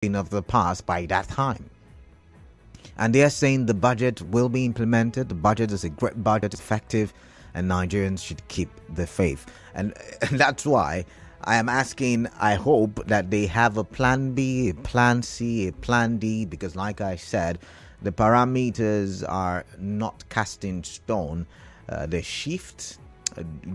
of the past by that time. And they are saying the budget will be implemented. The budget is a great budget, effective, and Nigerians should keep the faith. And that's why I am asking, I hope that they have a plan B, a plan C, a plan D, because like I said, the parameters are not cast in stone. They shift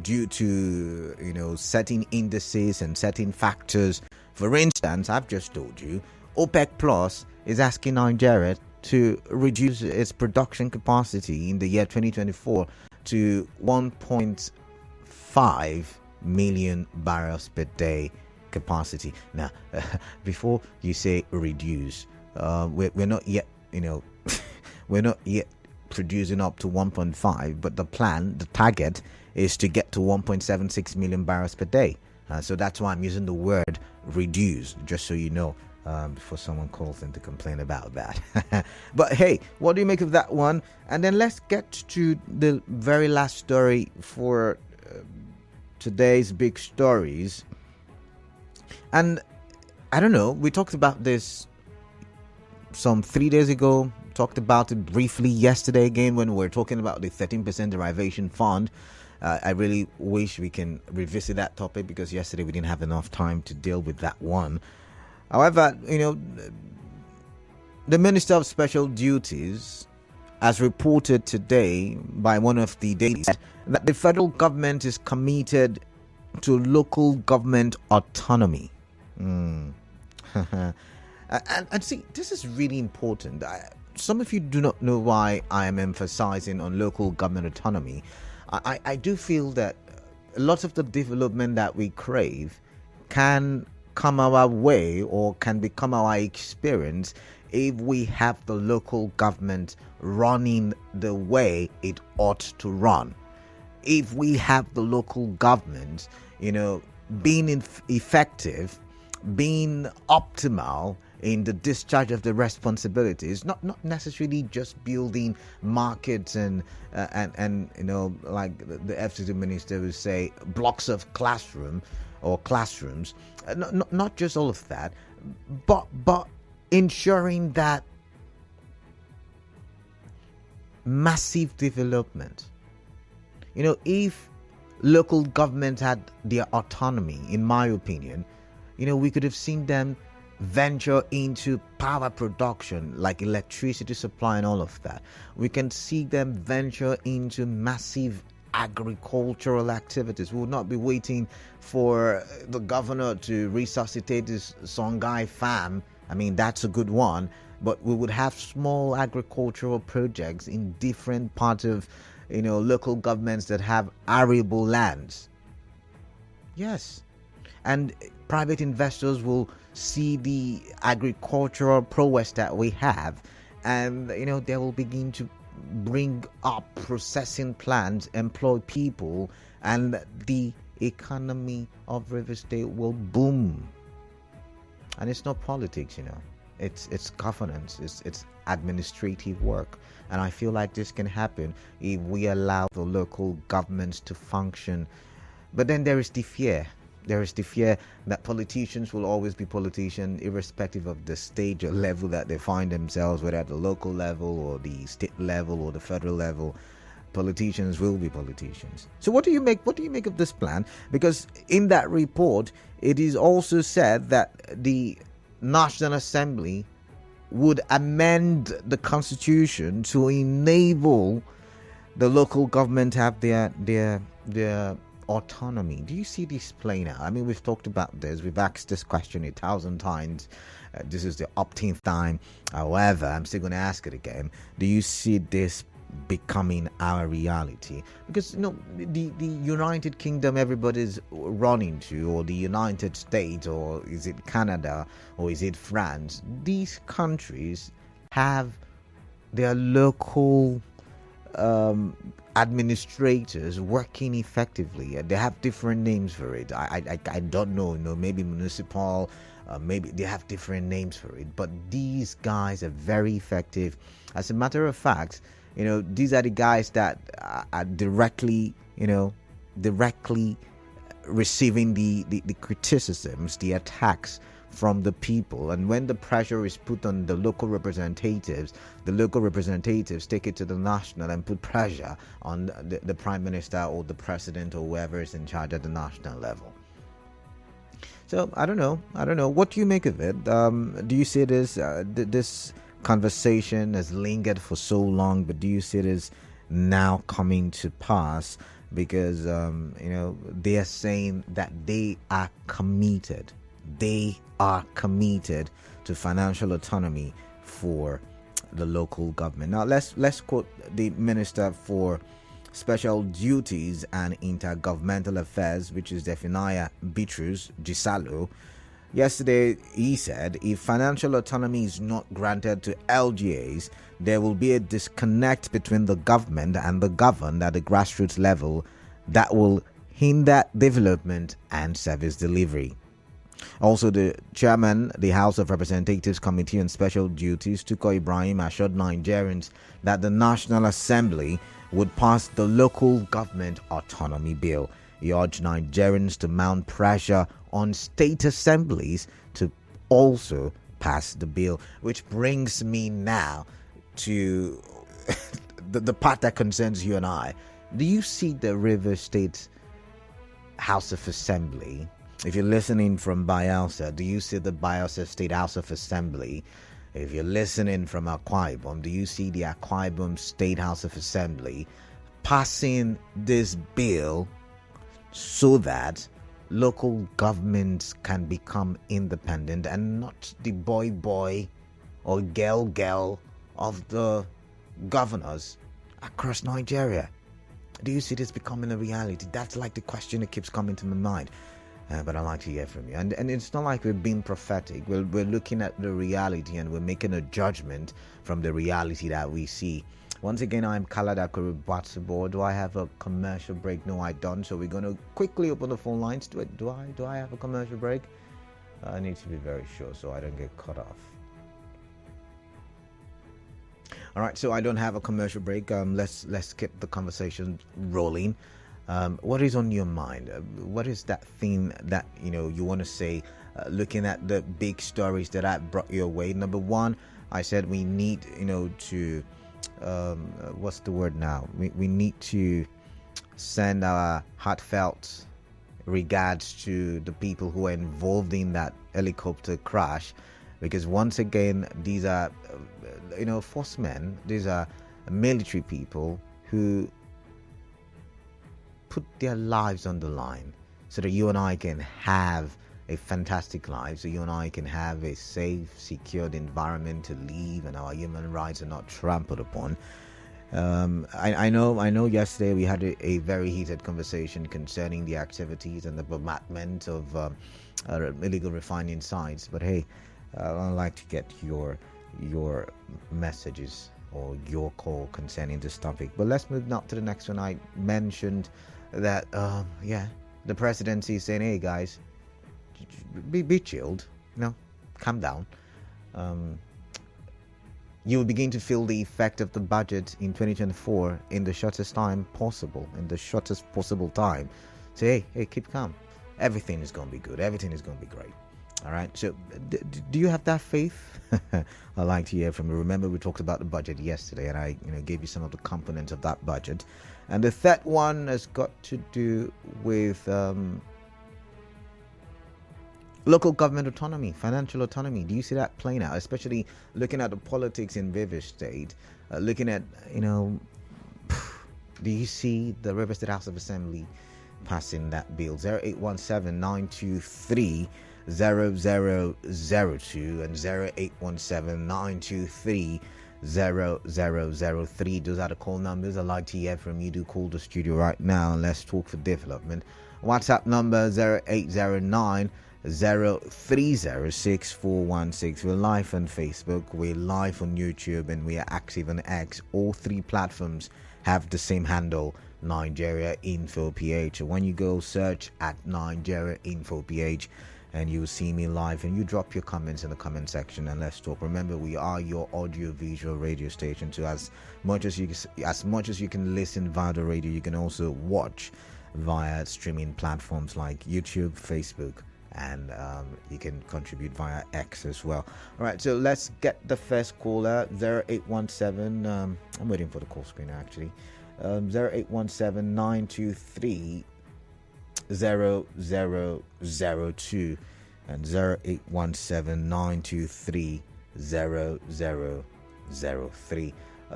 due to, certain indices and certain factors. For instance, I've just told you, OPEC Plus is asking Nigeria to reduce its production capacity in the year 2024 to 1.5 million barrels per day capacity. Now, before you say reduce, we're not yet, we're not yet producing up to 1.5, but the target is to get to 1.76 million barrels per day. So that's why I'm using the word reduce, just so you know, before someone calls in to complain about that. But hey, what do you make of that one? And then let's get to the very last story for today's big stories. And I don't know, we talked about this some 3 days ago, talked about it briefly yesterday again when we were talking about the 13% derivation fund. I really wish we can revisit that topic because yesterday we didn't have enough time to deal with that one. However, the Minister of Special Duties has reported today by one of the dailies that the federal government is committed to local government autonomy. And see, this is really important. Some of you do not know why I am emphasizing on local government autonomy. I do feel that lots of the development that we crave can come our way or can become our experience if we have the local government running the way it ought to run. If we have the local government, being effective, being optimal in the discharge of the responsibilities, not necessarily just building markets and like the FCC minister would say, blocks of classrooms, not just all of that, but ensuring that massive development. If local government had their autonomy, in my opinion, we could have seen them venture into power production like electricity supply and all of that. We can see them venture into massive agricultural activities. We will not be waiting for the governor to resuscitate this Songhai farm. I mean, that's a good one, but we would have small agricultural projects in different parts of local governments that have arable lands. Yes, and private investors will see the agricultural prowess that we have, and they will begin to bring up processing plants, employ people, and the economy of River State will boom. And it's not politics, it's governance, it's administrative work. And I feel like this can happen if we allow the local governments to function. But then there is the fear. There is the fear that politicians will always be politicians, irrespective of the stage or level that they find themselves, whether at the local level or the state level or the federal level. Politicians will be politicians. So what do you make of this plan? Because in that report, it is also said that the National Assembly would amend the constitution to enable the local government to have their autonomy. Do you see this playing out? I mean, we've talked about this. We've asked this question 1,000 times. This is the 18th time. However, I'm still going to ask it again. Do you see this becoming our reality? Because the United Kingdom everybody's running to, or the United States, or is it Canada, or is it France? These countries have their local administrators working effectively. They have different names for it. I don't know, maybe municipal, maybe they have different names for it, but these guys are very effective. As a matter of fact, these are the guys that are directly receiving the criticisms, the attacks from the people. And when the pressure is put on the local representatives take it to the national and put pressure on the prime minister or the president or whoever is in charge at the national level. So I don't know. What do you make of it? Do you see this this conversation has lingered for so long, but do you see it as now coming to pass? Because they are saying that they are committed to financial autonomy for the local government. Now let's quote the Minister for Special Duties and Intergovernmental Affairs, which is Zephaniah Bitrus Gisalo. Yesterday, he said, if financial autonomy is not granted to LGAs, there will be a disconnect between the government and the governed at the grassroots level that will hinder development and service delivery. Also, the chairman, the House of Representatives Committee on Special Duties, Tuko Ibrahim, assured Nigerians that the National Assembly would pass the Local Government Autonomy Bill. He urged Nigerians to mount pressure on state assemblies to also pass the bill, which brings me now to the part that concerns you and I. Do you see the River State House of Assembly? If you're listening from Bayelsa, do you see the Bayelsa State House of Assembly? If you're listening from Akwa Ibom, do you see the Akwa Ibom State House of Assembly passing this bill so that local governments can become independent and not the boy or girl of the governors across Nigeria? Do you see this becoming a reality? That's like the question that keeps coming to my mind. But I'd like to hear from you. And it's not like we're being prophetic. We're looking at the reality and we're making a judgment from the reality that we see. Once again, I'm Kalada Kuribatsabo. Do I have a commercial break? No, I don't. So we're going to quickly open the phone lines. Do I have a commercial break? I need to be very sure so I don't get cut off. All right, so I don't have a commercial break. Let's keep the conversation rolling. What is on your mind? What is that thing that you want to say? Looking at the big stories that I brought your way. Number one, I said we need to what's the word now? We need to send our heartfelt regards to the people who are involved in that helicopter crash, because once again these are forcemen. These are military people who put their lives on the line so that you and I can have a fantastic life, so you and I can have a safe, secured environment to live and our human rights are not trampled upon. I know yesterday we had a very heated conversation concerning the activities and the bombardment of illegal refining sites, but hey, I'd like to get your messages or your call concerning this topic. But let's move now to the next one. I mentioned that the presidency is saying, hey guys, be chilled, calm down. You will begin to feel the effect of the budget in 2024 in the shortest possible time. Say, hey, keep calm. Everything is going to be good. Everything is going to be great. All right. So do you have that faith? I'd like to hear from you. Remember, we talked about the budget yesterday, and I gave you some of the components of that budget. And the third one has got to do with local government autonomy, financial autonomy. Do you see that playing out? Especially looking at the politics in River State, looking at, do you see the River State House of Assembly passing that bill? 0817-923-0002 and 0817-923-0003. Those are the call numbers. I'd like to hear from you. Do call the studio right now and let's talk for development. WhatsApp number 0809 0306-416. We're live on Facebook, we're live on YouTube, and we are active on X. All three platforms have the same handle, Nigeria Info PH. When you go search at Nigeria Info PH, and you'll see me live, and you drop your comments in the comment section and let's talk. Remember, we are your audio visual radio station, so as much as you can listen via the radio, you can also watch via streaming platforms like YouTube, Facebook, and you can contribute via X as well. All right, so let's get the first caller. 0817. I'm waiting for the call screen actually. 0817 923 0002 and 0817 923 0003.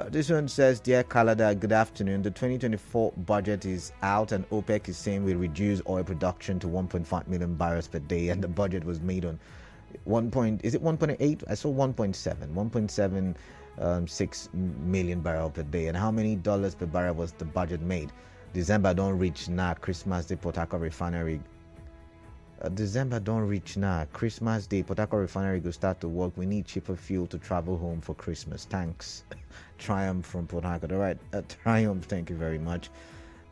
This one says, Dear Kalada, good afternoon. The 2024 budget is out and OPEC is saying we reduce oil production to 1.5 million barrels per day, and the budget was made on 1.8? I saw 1.6 million barrel per day. And how many dollars per barrel was the budget made? December don't reach now. Christmas Day, Port Harcourt refinery. December don't reach now. Christmas Day, Port Harcourt refinery go start to work. We need cheaper fuel to travel home for Christmas. Thanks. Triumph from Port Harcourt. All right, Triumph, thank you very much.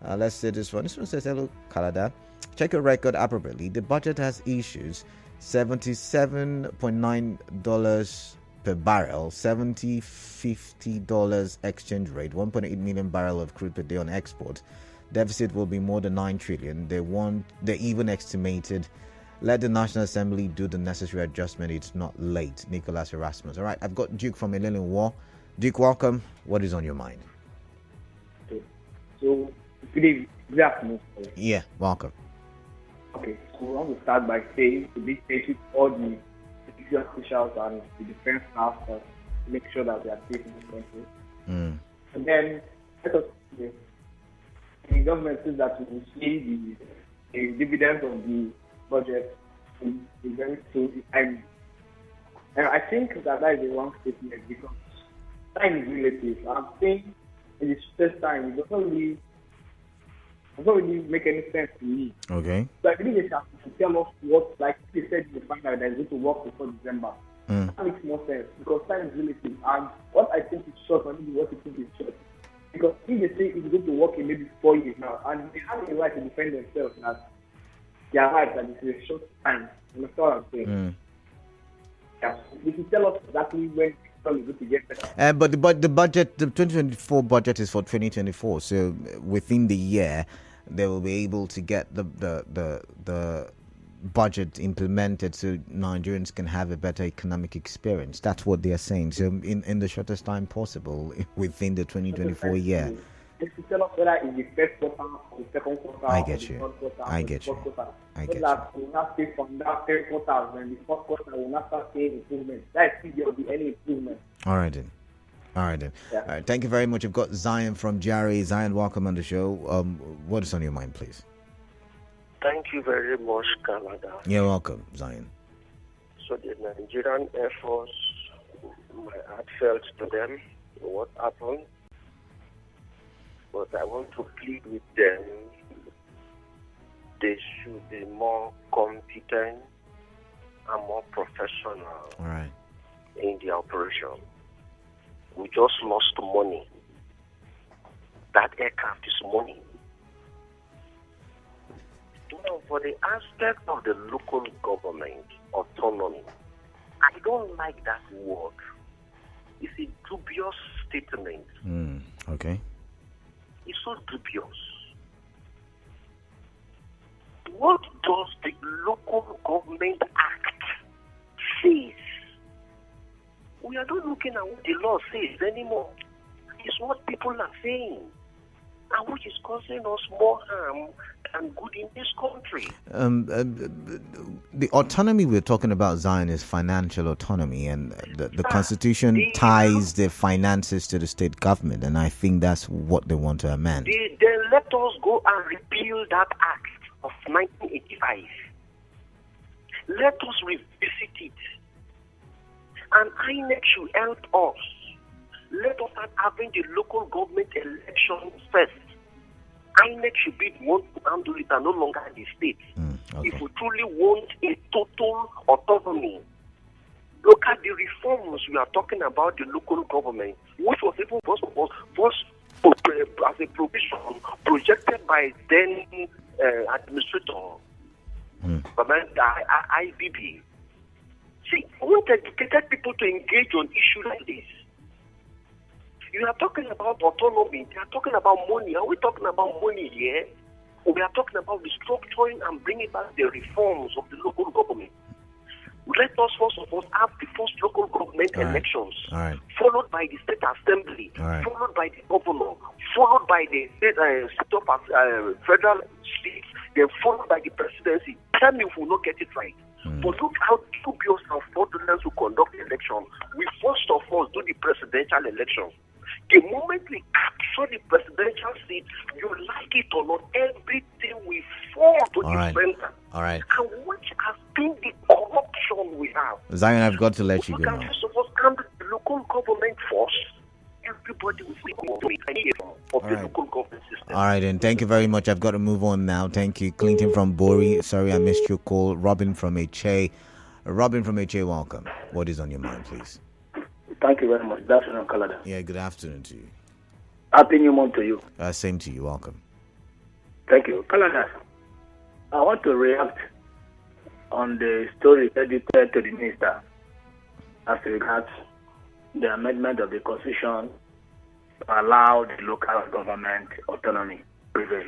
Let's say this one. This one says, hello, Kalada. Check your record appropriately. The budget has issues. $77.9 per barrel, $50 exchange rate, 1.8 million barrel of crude per day on export. Deficit will be more than 9 trillion. They even estimated. Let the National Assembly do the necessary adjustment. It's not late. Nicholas Erasmus. All right, I've got Duke from Elena War. Duke, welcome. What is on your mind? Okay. So, good afternoon. Yeah, welcome. Okay, so I want to start by saying a big thank you to all the security officials and the defense staff to make sure that we are safe in this country. And then, let us say, the government says that we will see the dividends of the budget in very soon. And I think that is a wrong statement because time is relative. I'm saying in the first time, it doesn't really make any sense to me. Okay. So I believe they have to tell us what, like they said in the final, that is going to work before December. That makes more sense because time is relative. And what I think is short, and maybe what you think is short. Because if they say it's going to work in maybe 4 years now, and they have the right to defend themselves that they are right, that it's a short time. You know what I'm saying? Yeah, they can tell us exactly when it's going to get better. But the budget, the 2024 budget is for 2024. So within the year, they will be able to get the budget implemented so Nigerians can have a better economic experience. That's what they are saying. So in the shortest time possible within the 2024 year. They should tell us whether it's the first quarter or the second quarter I or get the you. third quarter I or get the you. fourth quarter. I So get that we will not stay from that third quarter and the fourth quarter we will not start seeing improvement. That is if there will be any improvement. All right then. Yeah. All right. Thank you very much. I've got Zion from GRA. Zion, welcome on the show. What is on your mind, please? Thank you very much, Canada. You're welcome, Zion. So the Nigerian Air Force, my heart felt to them what happened. But I want to plead with them. They should be more competent and more professional All right. in the operation. We just lost money. That aircraft is money. Now, for the aspect of the local government autonomy, I don't like that word. It's a dubious statement. Okay. It's so dubious. What does the Local Government Act say? We are not looking at what the law says anymore. It's what people are saying, and which is causing us more harm than good in this country. The autonomy we're talking about, Zion, is financial autonomy, and the Constitution ties the finances to the state government, and I think that's what they want to amend. Then let us go and repeal that act of 1985. Let us revisit it. And INEC should help us. Let us start having the local government elections first. INEC should be the one to handle it and no longer the state. Okay. If we truly want a total autonomy, look at the reforms we are talking about the local government, which was even was as a provision projected by then administrator, IBB. See, we want educated people to engage on issues like this. You are talking about autonomy. They are talking about money. Are we talking about money here? We are talking about restructuring and bringing back the reforms of the local government. Let us first of all have the first local government elections, followed by the state assembly, followed by the governor, followed by the federal states, then followed by the presidency. Tell me if we will not get it right. But look how dubious and fraudulent to conduct the election. We first of all do the presidential election. The moment we capture the presidential seat, you like it or not, everything will fall to the center. All right. And which has been the corruption we have. Zion, I've got to let you go now. First of all, handle the local government first. Everybody will see of the local government system. All right, and thank you very much. I've got to move on now. Thank you. Clinton from Bori. Sorry I missed your call. Robin from HA. Robin from HA, welcome. What is on your mind, please? Thank you very much. Good afternoon, Canada. Yeah, good afternoon to you. Happy New Month to you. Same to you. Welcome. Thank you. Canada, I want to react on the story credited to the minister as regards the amendment of the Constitution to allow the local government autonomy prevail.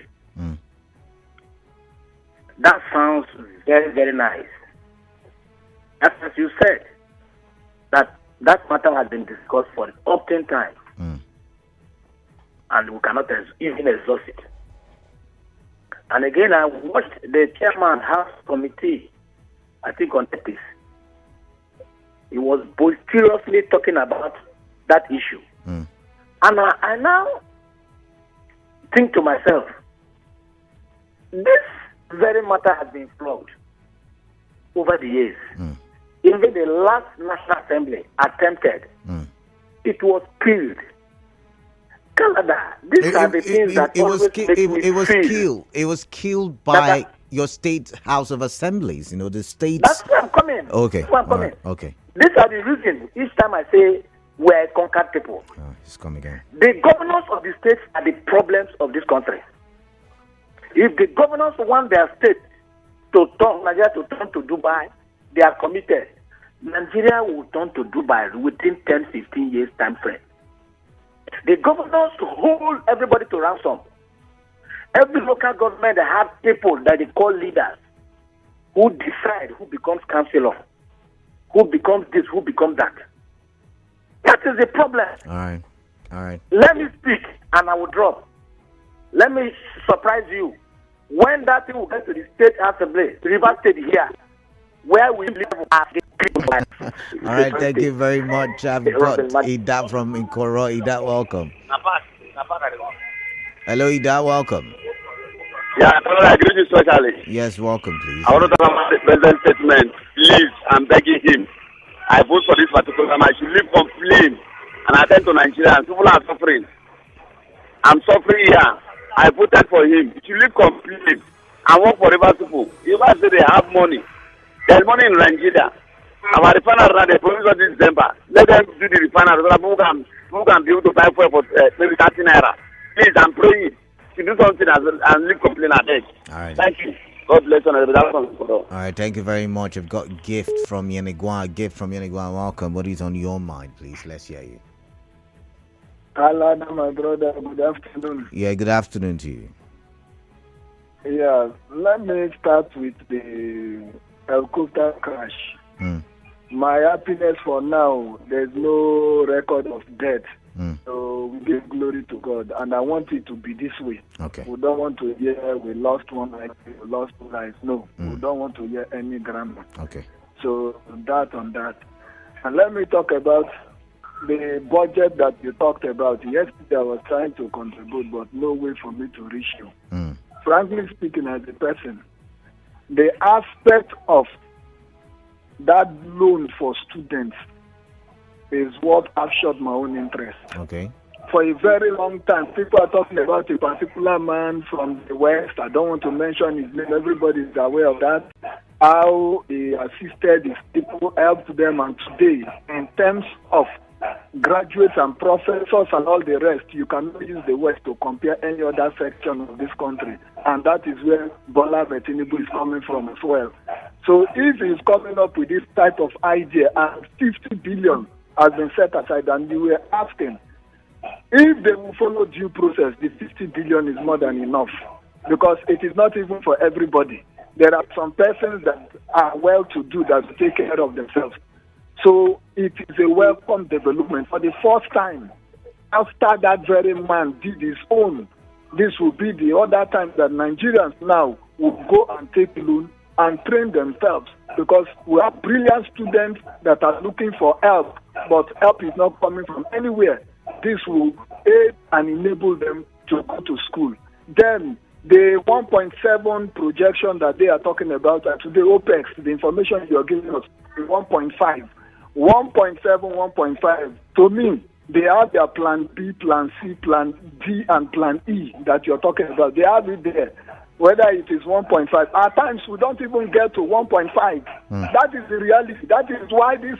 That sounds very, very nice. As you said, that matter has been discussed for an often time, and we cannot even exhaust it. And again, I watched the chairman House Committee, I think on ethics. He was boisterously talking about that issue. And I now think to myself, this very matter has been flogged over the years. Even the last National Assembly attempted. It was killed. Canada, these are the things that it was killed by your state House of Assemblies. You know, the states. That's where I'm coming. Okay. That's where I'm coming. Okay. These are the reasons each time I say we're conquered people. It's come again. The governors of the states are the problems of this country. If the governors want their state to turn Nigeria to turn to Dubai, they are committed. Nigeria will turn to Dubai within 10-15 years time frame. The governors hold everybody to ransom. Every local government has people that they call leaders who decide who becomes councillor, who becomes this, who becomes that. That is the problem. All right. Let me speak and I will drop. Let me surprise you. When that thing will get to the state assembly, River State here, where we live as the people. All right, thank you very much. I've got Ida from Ikoro. Ida, welcome. Hello, Ida, welcome. Yeah, I agree with you socially. Yes, welcome, please. I want to talk about the president's statement. Please, I'm begging him. I vote for this particular man. I should leave complaint and attend to Nigerians. People are suffering. I'm suffering here. I voted for him. He should leave complaint and work for river people. If I say they have money, there's money in Nigeria. Our refinery, they promise us this December. Let them do the refinery so that people can be able to buy fuel for maybe 30 naira. Please, I'm praying to do something and leave complaint at edge. All right. Thank you. God bless you. All right, thank you very much. I've got Gift from Yenigua. Gift from Yenigua, welcome. What is on your mind, please? Let's hear you. Hello, my brother. Good afternoon. Yeah, good afternoon to you. Yeah, let me start with the helicopter crash. My happiness for now, there's no record of death. So we give glory to God. And I want it to be this way. Okay. We don't want to hear we lost one life, we lost two lives. No, we don't want to hear any grammar. Okay. So that on that. And let me talk about the budget that you talked about. Yesterday I was trying to contribute, but no way for me to reach you. Frankly speaking, as a person, the aspect of that loan for students is what I've shot my own interest. Okay. For a very long time, people are talking about a particular man from the West. I don't want to mention his name. Everybody is aware of that. How he assisted his people, helped them, and today, in terms of graduates and professors and all the rest, you cannot use the West to compare any other section of this country. And that is where Bola Tinubu is coming from as well. So if he's coming up with this type of idea and 50 billion has been set aside, and you were asking, if they will follow due process, the 50 billion is more than enough. because it is not even for everybody. There are some persons that are well-to-do that take care of themselves. So it is a welcome development. For the first time, after that very man did his own, this will be the other time that Nigerians now will go and take loan and train themselves, because we have brilliant students that are looking for help, but help is not coming from anywhere. This will aid and enable them to go to school. Then the 1.7 projection that they are talking about, today OPEX, the information you are giving us, is 1.5. 1.7, 1.5, to me, they have their plan B, plan C, plan D, and plan E that you're talking about. They have it there. Whether it is 1.5, at times we don't even get to 1.5. That is the reality. That is why this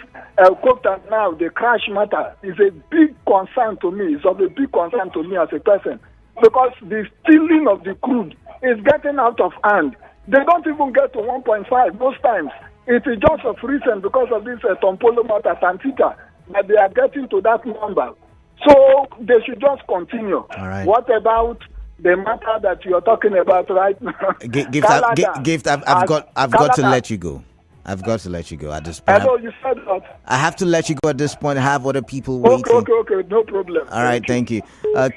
quota now, the crash matter, is a big concern to me. It's of a big concern to me as a person, because the stealing of the crude is getting out of hand. They don't even get to 1.5 most times. It is just of recent, because of this Tompolo matter, Tantita, that they are getting to that number. So they should just continue. All right. What about the matter that you are talking about right now? Gift, I've got to let you go. I've got to let you go at this point. Hello, you said that. I have to let you go at this point. I have other people waiting. Okay, no problem. All right, thank you.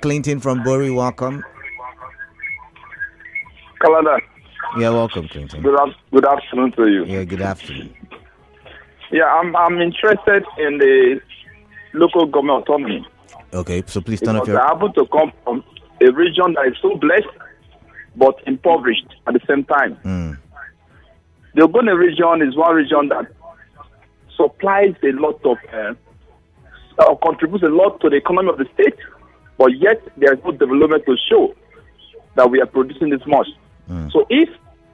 Clinton from Bori, welcome. Kalada. Yeah, welcome, Clinton. Good afternoon to you. Yeah, good afternoon. Yeah, I'm interested in the local government autonomy. Okay, so please turn off I happen to come from a region that is so blessed but impoverished at the same time. The Ogoni region is one region that supplies a lot of contributes a lot to the economy of the state, but yet there is no development to show that we are producing this much. So if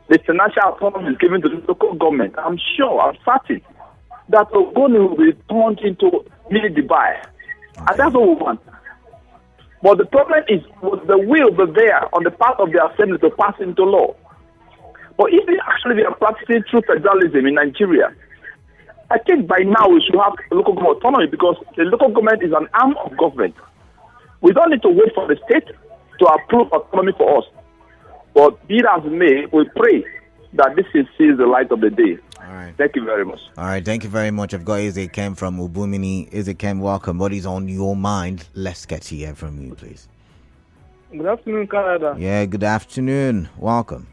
the financial autonomy is given to the local government, I'm certain that Ogoni will be turned into mini Dubai. And that's what we want. But the problem is, was the will be there on the part of the assembly to pass into law. But if we are practicing true federalism in Nigeria, I think by now we should have local government autonomy, because the local government is an arm of government. We don't need to wait for the state to approve autonomy for us. But be that as may, we pray that this sees the light of the day. All right. Thank you very much. All right, thank you very much. I've got Ezekem from Ubumini. Ezekem, welcome. What is on your mind? Let's get to hear from you, please. Good afternoon, Canada. Yeah, good afternoon. Welcome.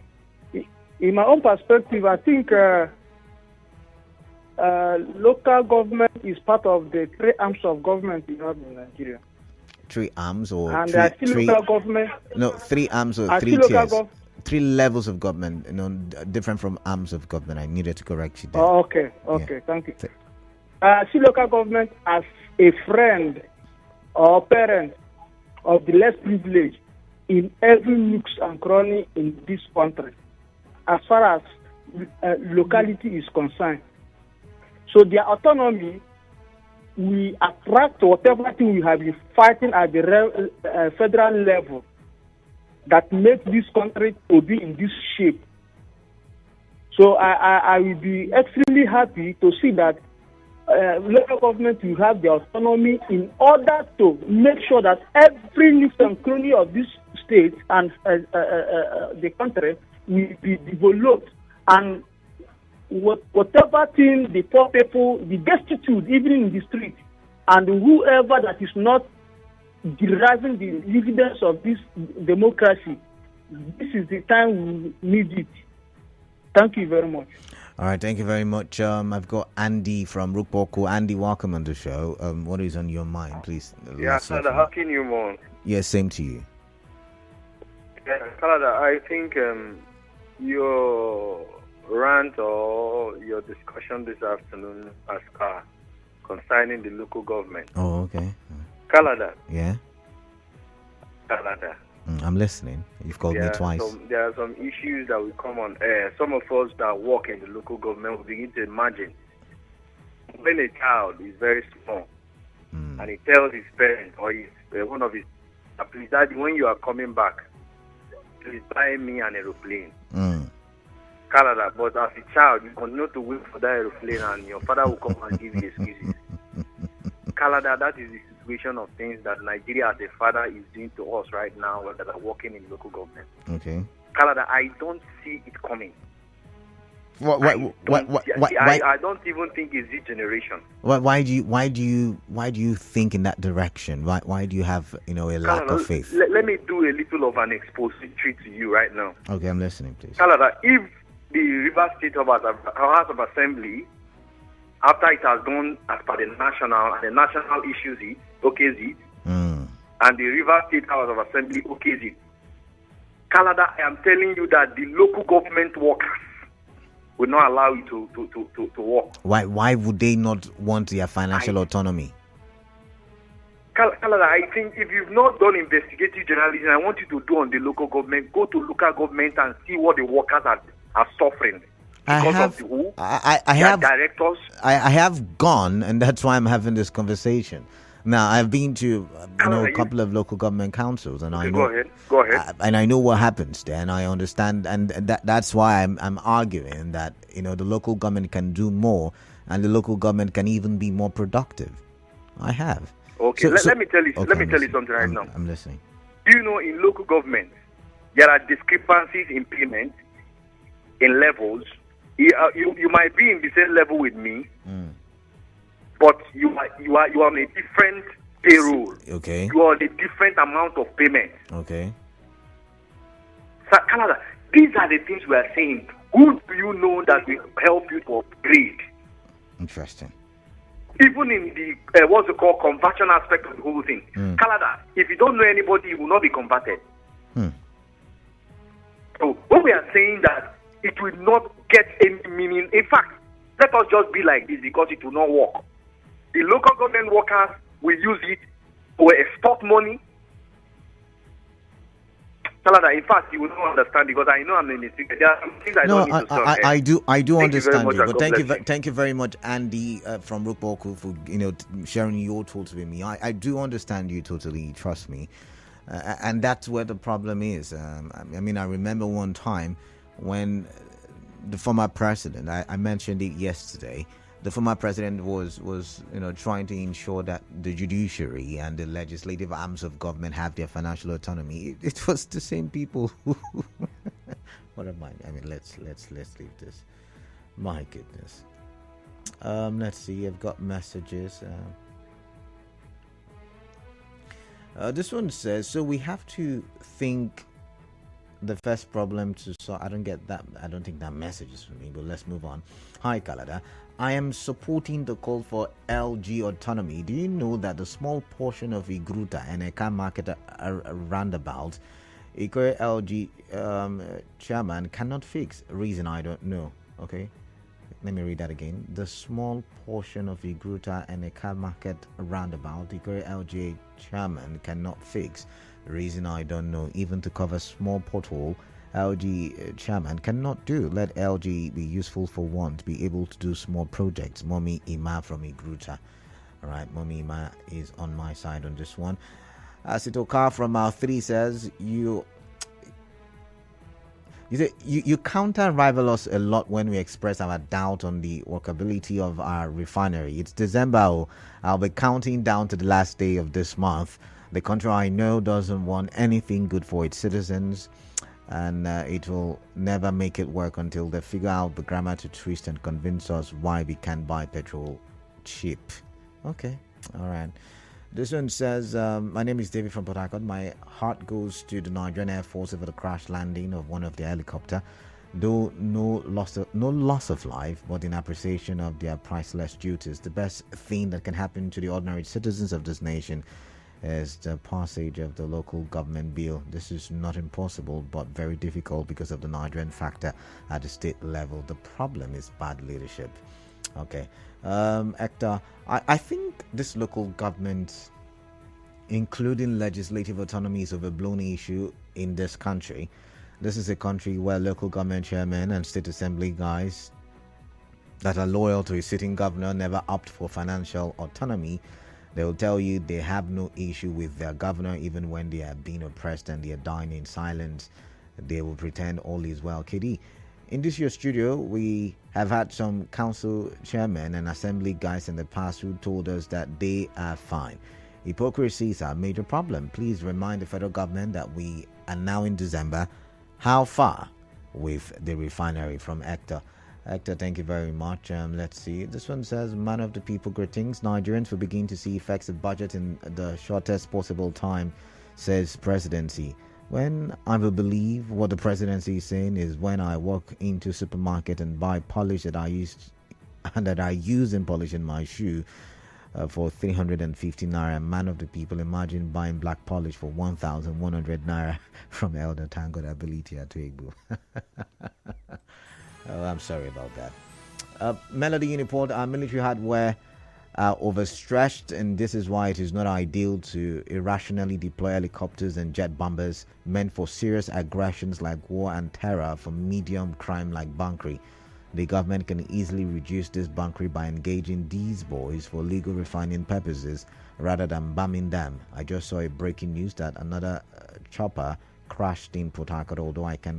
In my own perspective, I think local government is part of the three arms of government we have in Nigeria. Three arms or and there are still local government? No, three arms or three tiers. Three levels of government, different from arms of government. I needed to correct you there. Oh, okay, thank you. See local government as a friend or parent of the less privileged in every nooks and cranny in this country, as far as locality is concerned. So their autonomy, we attract whatever thing we have been fighting at the federal level that makes this country to be in this shape. So I will be extremely happy to see that local government will have the autonomy in order to make sure that every nook and cranny of this state and the country will be developed, and whatever thing the poor people, the destitute, even in the street, and whoever that is not deriving the dividends of this democracy, this is the time we need it. Thank you very much. All right, thank you very much. I've got Andy from Rukpoko. Andy, welcome on the show. What is on your mind, please? Yeah, Canada, how can you mourn? Yeah, same to you. Yeah, Canada, I think your rant or your discussion this afternoon as concerning the local government. Oh, okay. Canada. Yeah. Canada. I'm listening. You've called me twice. There are some issues that will come on air. Some of us that work in the local government will begin to imagine when a child is very small and he tells his parent or one of his, please, Daddy, when you are coming back, please buy me an aeroplane. Canada, but as a child, you continue to wait for that aeroplane and your father will come and give you excuses. Canada, that is the situation of things that Nigeria as a father is doing to us right now that are working in local government. Okay. Canada, I don't see it coming. Why I don't even think it's this generation. Why do you think in that direction? Why do you have a lack of faith? Let me do a little of an expository to you right now. Okay, I'm listening, please. Canada, if the River State House of Assembly, after it has gone as per the national, and the national issues it, okays it, and the River State House of Assembly okays it, Canada, I am telling you that the local government workers will not allow you to work. Why would they not want their financial autonomy? Canada, I think if you've not done investigative journalism, I want you to do on the local government. Go to local government and see what the workers are suffering. I have directors. I have gone, and that's why I'm having this conversation. Now, I've been to a couple of local government councils, and I know. Go ahead. And I know what happens there, and I understand, and that's why I'm arguing that the local government can do more, and the local government can even be more productive. I have. Okay, let me tell you. Okay, let me tell you something right now. I'm listening. Do you know in local government there are discrepancies in payment, in levels? You might be in the same level with me. But you are on a different payroll. Okay. You are on a different amount of payment. Okay. So, Canada, these are the things we are saying. Who do you know that will help you to upgrade? Interesting. Even in the what's it called, conversion aspect of the whole thing. Canada, if you don't know anybody, you will not be converted. So when we are saying that it will not get any meaning, in fact, let us just be like this because it will not work. The local government workers will use it to extort money. Canada, in fact, you will not understand because I know I'm in the secret. There are some things I don't need to say. I do understand you, but thank you very much, Andy from Rukboku, for sharing your thoughts with me. I do understand you totally. Trust me, and that's where the problem is. I remember one time when the former president, I mentioned it yesterday, the former president was trying to ensure that the judiciary and the legislative arms of government have their financial autonomy. It was the same people who what am I mean, let's leave this. My goodness. Let's see, I've got messages. This one says, so we have to think the first problem to solve. I don't get that. I don't think that message is for me, but let's move on. Hi, Kalada. I am supporting the call for LG autonomy. Do you know that the small portion of Igruta and Eka market roundabout, Ikore LG chairman cannot fix? Reason I don't know. Okay, let me read that again. The small portion of Igruta and Eka market roundabout, Ikore LG chairman cannot fix. Reason I don't know. Even to cover small pothole, LG chairman cannot do. Let LG be useful for one, to be able to do small projects. Mommy Ima from Igruta. All right, Mommy Ima is on my side on this one. Sitoka from our 3 says you counter rival us a lot when we express our doubt on the workability of our refinery. It's December. I'll be counting down to the last day of this month. The country I know doesn't want anything good for its citizens, and it will never make it work until they figure out the grammar to twist and convince us why we can't buy petrol cheap. Okay, all right. This one says, my name is David from Port Harcourt. My heart goes to the Nigerian Air Force over the crash landing of one of their helicopter. Though no loss of life, but in appreciation of their priceless duties. The best thing that can happen to the ordinary citizens of this nation is the passage of the local government bill. This is not impossible, but very difficult because of the Nigerian factor at the state level. The problem is bad leadership. Okay, Hector, I think this local government, including legislative autonomy, is overblown issue in this country. This is a country where local government chairmen and state assembly guys that are loyal to a sitting governor never opt for financial autonomy. They will tell you they have no issue with their governor even when they are being oppressed and they are dying in silence. They will pretend all is well. KD, in this year's studio, we have had some council chairmen and assembly guys in the past who told us that they are fine. Hypocrisy is our major problem. Please remind the federal government that we are now in December how far with the refinery? From Hector. Hector, thank you very much. Let's see. This one says, man of the people, greetings. Nigerians will begin to see effects of budget in the shortest possible time, says Presidency. When I will believe what the Presidency is saying is when I walk into supermarket and buy polish that I use in polishing my shoe for 350 naira. Man of the people, imagine buying black polish for 1,100 naira from Elder Tango Ability at Igbo. Oh, I'm sorry about that. Melody Uniport, our military hardware overstretched, and this is why it is not ideal to irrationally deploy helicopters and jet bombers meant for serious aggressions like war and terror for medium crime like bunkery. The government can easily reduce this bunkery by engaging these boys for legal refining purposes rather than bombing them. I just saw a breaking news that another chopper crashed in Port Harcourt, although I can